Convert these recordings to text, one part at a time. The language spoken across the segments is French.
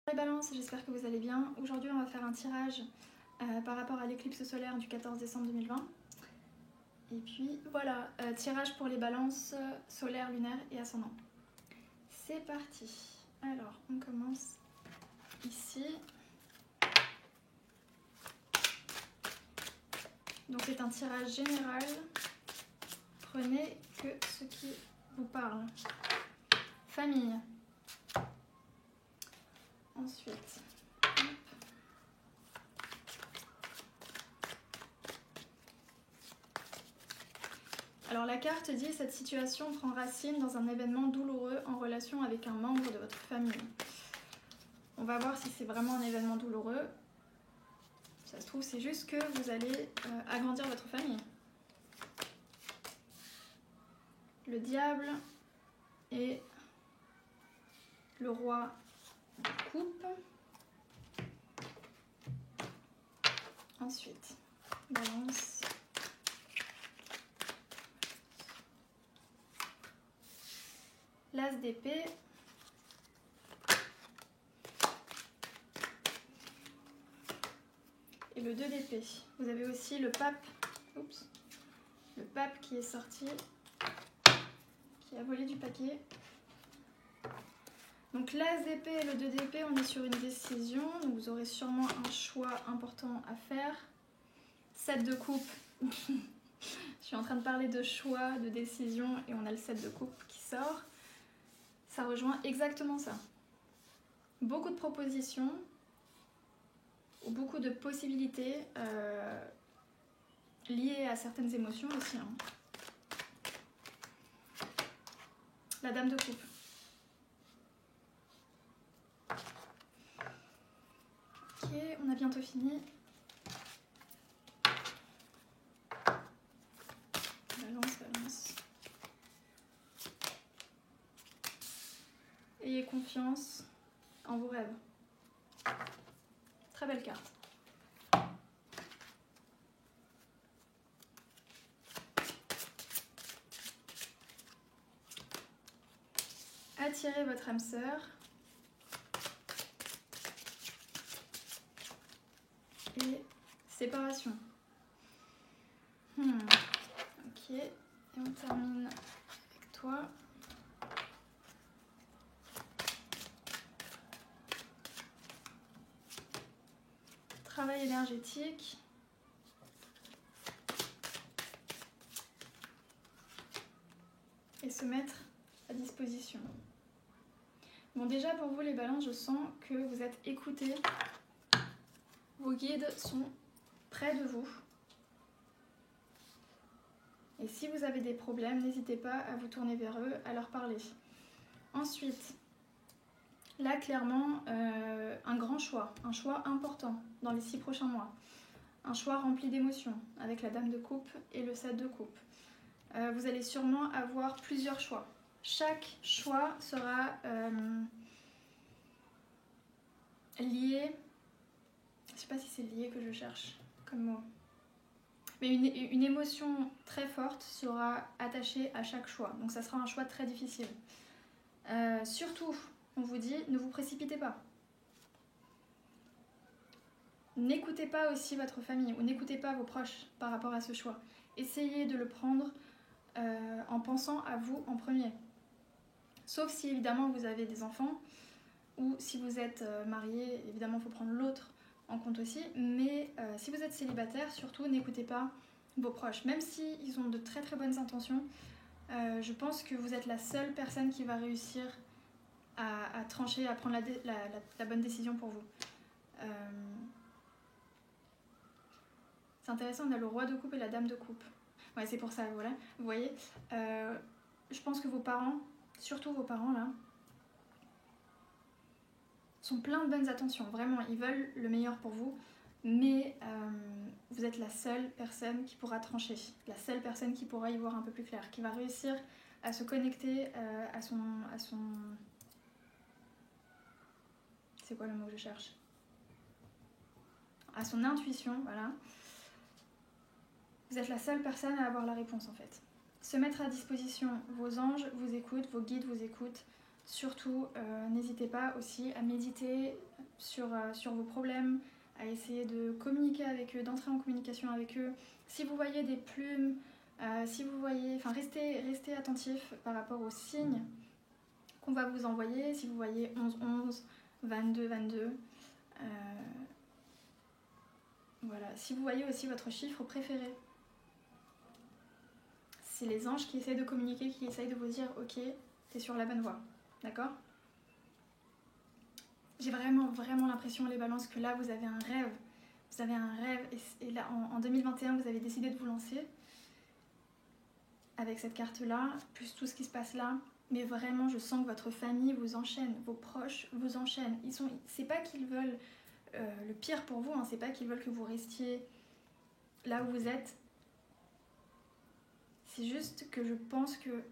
Les balances, j'espère que vous allez bien. Aujourd'hui, on va faire un tirage par rapport à l'éclipse solaire du 14 décembre 2020. Et puis voilà, tirage pour les balances solaires, lunaires et ascendants. C'est parti. Alors, on commence ici. Donc c'est un tirage général. Prenez que ce qui vous parle. Famille. Ensuite, alors la carte dit: cette situation prend racine dans un événement douloureux en relation avec un membre de votre famille. On va voir si c'est vraiment un événement douloureux. Ça se trouve, c'est juste que vous allez agrandir votre famille. Le diable et le roi de coupe. Ensuite, balance. L'as d'épée. Et le 2 d'épée. Vous avez aussi le pape. Oups. Le pape qui est sorti. Qui a volé du paquet. Donc l'as d'épée et le 2 d'épée, on est sur une décision. Donc vous aurez sûrement un choix important à faire. 7 de coupe. Je suis en train de parler de choix, de décision, et on a le 7 de coupe qui sort. Ça rejoint exactement ça. Beaucoup de propositions, ou beaucoup de possibilités liées à certaines émotions aussi. Hein. La dame de coupe. Ok, on a bientôt fini. Balance. Ayez confiance en vos rêves. Très belle carte. Attirez votre âme sœur. Et séparation. Ok, et on termine avec toi. Travail énergétique. Et se mettre à disposition. Bon, déjà pour vous les balances, je sens que vous êtes écoutés. Vos guides sont près de vous. Et si vous avez des problèmes, n'hésitez pas à vous tourner vers eux, à leur parler. Ensuite, là clairement, un grand choix, un choix important dans les 6 prochains mois. Un choix rempli d'émotions avec la dame de coupe et le 7 de coupe. Vous allez sûrement avoir plusieurs choix. Chaque choix sera lié, je ne sais pas si c'est lié que je cherche comme mot, mais une émotion très forte sera attachée à chaque choix. Donc ça sera un choix très difficile. Surtout, on vous dit, ne vous précipitez pas. N'écoutez pas aussi votre famille ou n'écoutez pas vos proches par rapport à ce choix. Essayez de le prendre en pensant à vous en premier. Sauf si évidemment vous avez des enfants ou si vous êtes marié, évidemment il faut prendre l'autre en compte aussi. Mais si vous êtes célibataire, surtout n'écoutez pas vos proches. Même s'ils ont de très très bonnes intentions, je pense que vous êtes la seule personne qui va réussir à trancher, à prendre la bonne décision pour vous. C'est intéressant, on a le roi de coupe et la dame de coupe. Ouais, c'est pour ça, voilà. Vous voyez, je pense que vos parents, surtout vos parents là, sont pleins de bonnes intentions. Vraiment, ils veulent le meilleur pour vous. Mais vous êtes la seule personne qui pourra trancher. La seule personne qui pourra y voir un peu plus clair. Qui va réussir à se connecter à son... C'est quoi le mot que je cherche? À son intuition, voilà. Vous êtes la seule personne à avoir la réponse en fait. Se mettre à disposition, vos anges vous écoutent, vos guides vous écoutent, Surtout, n'hésitez pas aussi à méditer sur vos problèmes, à essayer de communiquer avec eux, d'entrer en communication avec eux. Si vous voyez des plumes, si vous voyez, enfin restez attentif par rapport aux signes qu'on va vous envoyer. Si vous voyez 11-11, 22-22, voilà. Si vous voyez aussi votre chiffre préféré, c'est les anges qui essayent de communiquer, qui essayent de vous dire ok, t'es sur la bonne voie, d'accord? J'ai vraiment l'impression, les balances, que là vous avez un rêve. Vous avez un rêve et là en 2021 vous avez décidé de vous lancer avec cette carte là, plus tout ce qui se passe là. Mais vraiment je sens que votre famille vous enchaîne, vos proches vous enchaînent. C'est pas qu'ils veulent le pire pour vous, hein, c'est pas qu'ils veulent que vous restiez là où vous êtes. C'est juste que je pense que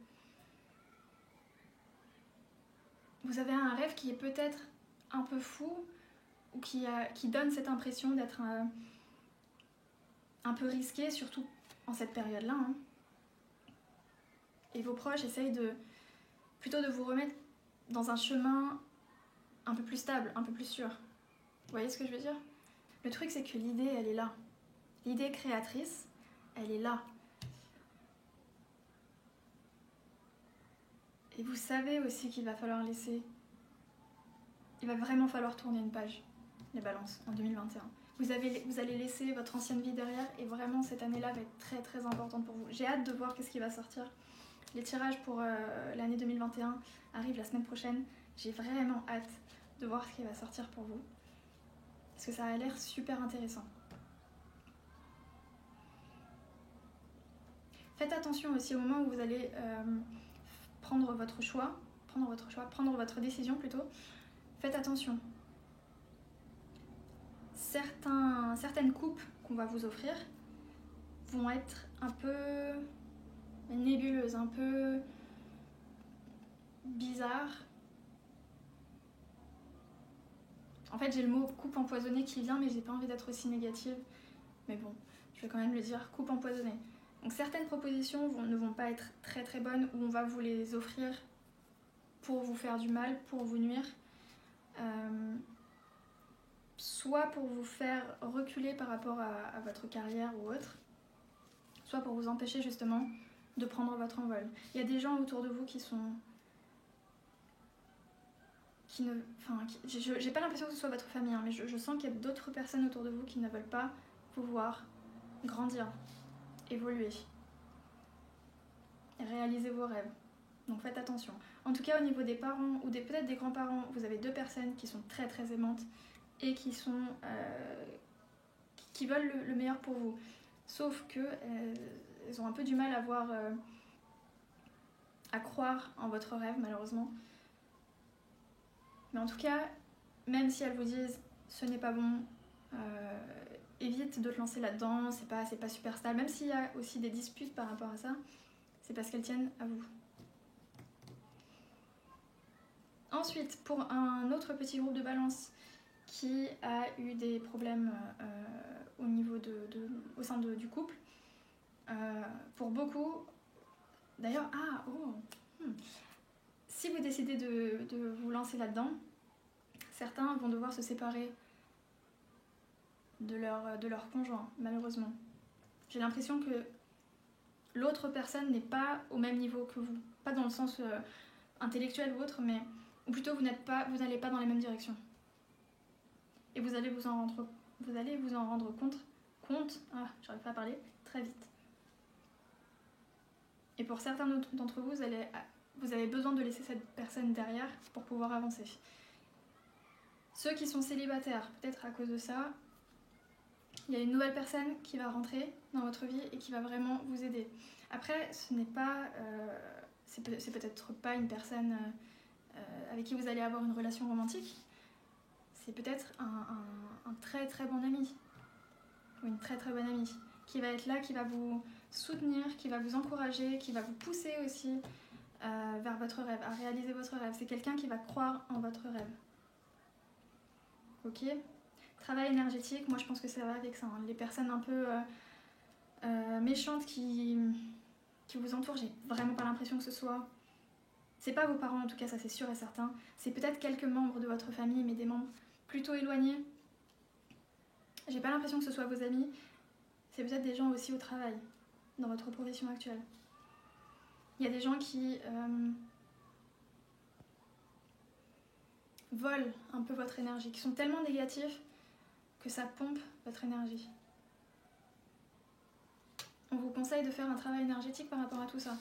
vous avez un rêve qui est peut-être un peu fou ou qui donne cette impression d'être un peu risqué, surtout en cette période-là. Hein. Et vos proches essayent plutôt de vous remettre dans un chemin un peu plus stable, un peu plus sûr. Vous voyez ce que je veux dire? Le truc, c'est que l'idée, elle est là. L'idée créatrice, elle est là. Et vous savez aussi qu'il va falloir laisser... Il va vraiment falloir tourner une page, les balances, en 2021. Vous allez laisser votre ancienne vie derrière et vraiment cette année-là va être très très importante pour vous. J'ai hâte de voir qu'est-ce qui va sortir. Les tirages pour l'année 2021 arrivent la semaine prochaine. J'ai vraiment hâte de voir ce qui va sortir pour vous. Parce que ça a l'air super intéressant. Faites attention aussi au moment où vous allez prendre votre décision plutôt. Faites attention. Certaines coupes qu'on va vous offrir vont être un peu nébuleuses, un peu bizarres. En fait, j'ai le mot coupe empoisonnée qui vient, mais j'ai pas envie d'être aussi négative. Mais bon, je vais quand même le dire, coupe empoisonnée. Donc certaines propositions ne vont pas être très très bonnes, ou on va vous les offrir pour vous faire du mal, pour vous nuire. Soit pour vous faire reculer par rapport à votre carrière ou autre, soit pour vous empêcher justement de prendre votre envol. Il y a des gens autour de vous j'ai pas l'impression que ce soit votre famille, hein, mais je sens qu'il y a d'autres personnes autour de vous qui ne veulent pas vous voir grandir, évoluer, réaliser vos rêves. Donc faites attention. En tout cas, au niveau des parents ou peut-être des grands-parents, vous avez deux personnes qui sont très très aimantes et qui veulent le meilleur pour vous. Sauf que elles ont un peu du mal à croire en votre rêve, malheureusement. Mais en tout cas, même si elles vous disent ce n'est pas bon, évite de te lancer là-dedans, c'est pas super stable. Même s'il y a aussi des disputes par rapport à ça, c'est parce qu'elles tiennent à vous. Ensuite, pour un autre petit groupe de balance qui a eu des problèmes au sein du couple, pour beaucoup, d'ailleurs, si vous décidez de vous lancer là-dedans, certains vont devoir se séparer de leur conjoint, malheureusement. J'ai l'impression que l'autre personne n'est pas au même niveau que vous, pas dans le sens intellectuel ou autre, mais ou plutôt vous n'allez pas dans les mêmes directions. Et vous allez vous en rendre compte, j'arrive pas à parler, très vite. Et pour certains d'entre vous, vous avez besoin de laisser cette personne derrière pour pouvoir avancer. Ceux qui sont célibataires, peut-être à cause de ça, il y a une nouvelle personne qui va rentrer dans votre vie et qui va vraiment vous aider. Après, ce n'est pas... c'est peut-être pas une personne avec qui vous allez avoir une relation romantique. C'est peut-être un très très bon ami. Ou une très très bonne amie qui va être là, qui va vous soutenir, qui va vous encourager, qui va vous pousser aussi vers votre rêve, à réaliser votre rêve. C'est quelqu'un qui va croire en votre rêve. Ok ? Travail énergétique, moi je pense que ça va avec ça. Hein. Les personnes un peu méchantes qui vous entourent, j'ai vraiment pas l'impression que ce soit C'est pas vos parents en tout cas, ça c'est sûr et certain. C'est peut-être quelques membres de votre famille, mais des membres plutôt éloignés. J'ai pas l'impression que ce soit vos amis. C'est peut-être des gens aussi au travail, dans votre profession actuelle. Il y a des gens qui volent un peu votre énergie, qui sont tellement négatifs que ça pompe votre énergie. On vous conseille de faire un travail énergétique par rapport à tout ça.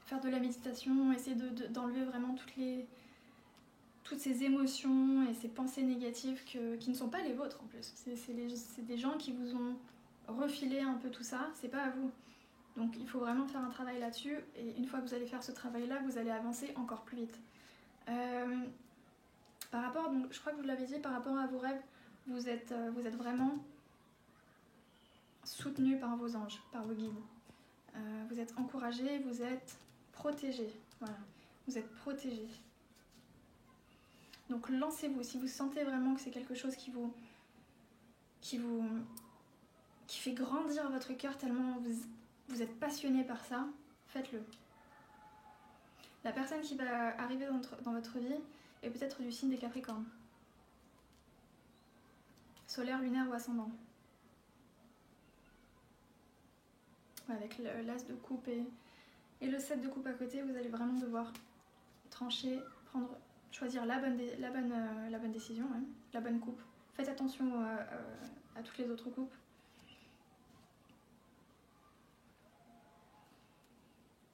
Faire de la méditation, essayer d'enlever vraiment toutes ces émotions et ces pensées négatives qui ne sont pas les vôtres en plus. C'est des gens qui vous ont refilé un peu tout ça, c'est pas à vous. Donc il faut vraiment faire un travail là-dessus, et une fois que vous allez faire ce travail-là, vous allez avancer encore plus vite. Par rapport, donc, je crois que vous l'avez dit, par rapport à vos rêves, vous êtes vraiment soutenu par vos anges, par vos guides. Vous êtes encouragé, vous êtes protégé. Voilà, vous êtes protégé. Donc lancez-vous, si vous sentez vraiment que c'est quelque chose qui fait grandir votre cœur tellement vous êtes passionné par ça, faites-le. La personne qui va arriver dans votre vie est peut-être du signe des Capricornes. Solaire, lunaire ou ascendant. Avec l'as de coupe et le 7 de coupe à côté, vous allez vraiment devoir trancher, choisir la bonne décision, hein, la bonne coupe. Faites attention à toutes les autres coupes.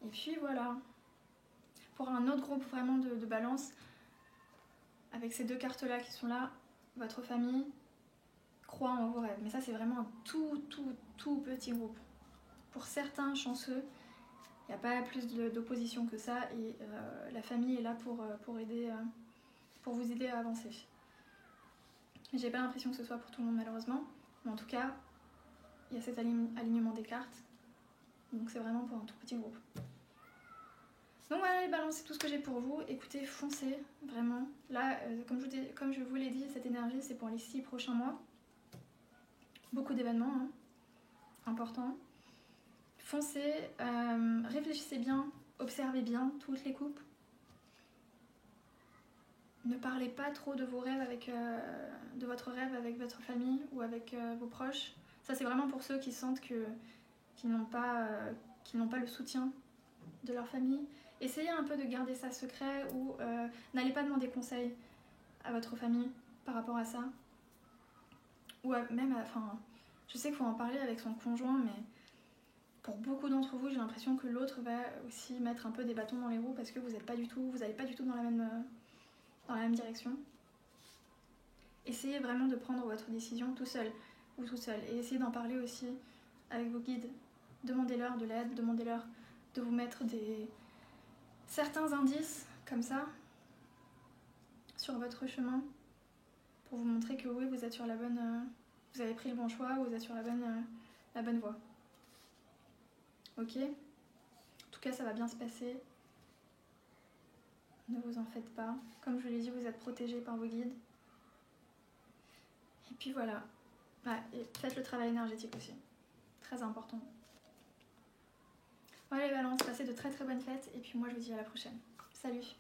Et puis voilà. Pour un autre groupe vraiment de balance, avec ces deux cartes-là qui sont là, votre famille croit en vos rêves. Mais ça, c'est vraiment un tout petit groupe. Pour certains chanceux, il n'y a pas plus d'opposition que ça, et la famille est là pour vous aider à avancer. J'ai pas l'impression que ce soit pour tout le monde malheureusement, mais en tout cas, il y a cet alignement des cartes, donc c'est vraiment pour un tout petit groupe. Donc voilà les balances, c'est tout ce que j'ai pour vous. Écoutez, foncez, vraiment. Là, comme je vous l'ai dit, cette énergie, c'est pour les 6 prochains mois. Beaucoup d'événements, hein, importants. Foncez, réfléchissez bien, observez bien toutes les coupes. Ne parlez pas trop de vos rêves de votre rêve avec votre famille ou avec vos proches. Ça, c'est vraiment pour ceux qui sentent qu'ils n'ont pas le soutien de leur famille. Essayez un peu de garder ça secret, ou n'allez pas demander conseil à votre famille par rapport à ça. Ou je sais qu'il faut en parler avec son conjoint, mais pour beaucoup d'entre vous, j'ai l'impression que l'autre va aussi mettre un peu des bâtons dans les roues parce que vous n'allez pas du tout dans la même direction. Essayez vraiment de prendre votre décision tout seul ou toute seule, et essayez d'en parler aussi avec vos guides. Demandez-leur de l'aide, demandez-leur de vous mettre certains indices comme ça sur votre chemin pour vous montrer que oui, vous êtes sur vous avez pris le bon choix, vous êtes sur la bonne voie. Ok? En tout cas, ça va bien se passer. Ne vous en faites pas. Comme je vous l'ai dit, vous êtes protégés par vos guides. Et puis voilà. Et faites le travail énergétique aussi. Très important. Voilà les balances, passez de très très bonnes fêtes. Et puis moi, je vous dis à la prochaine. Salut!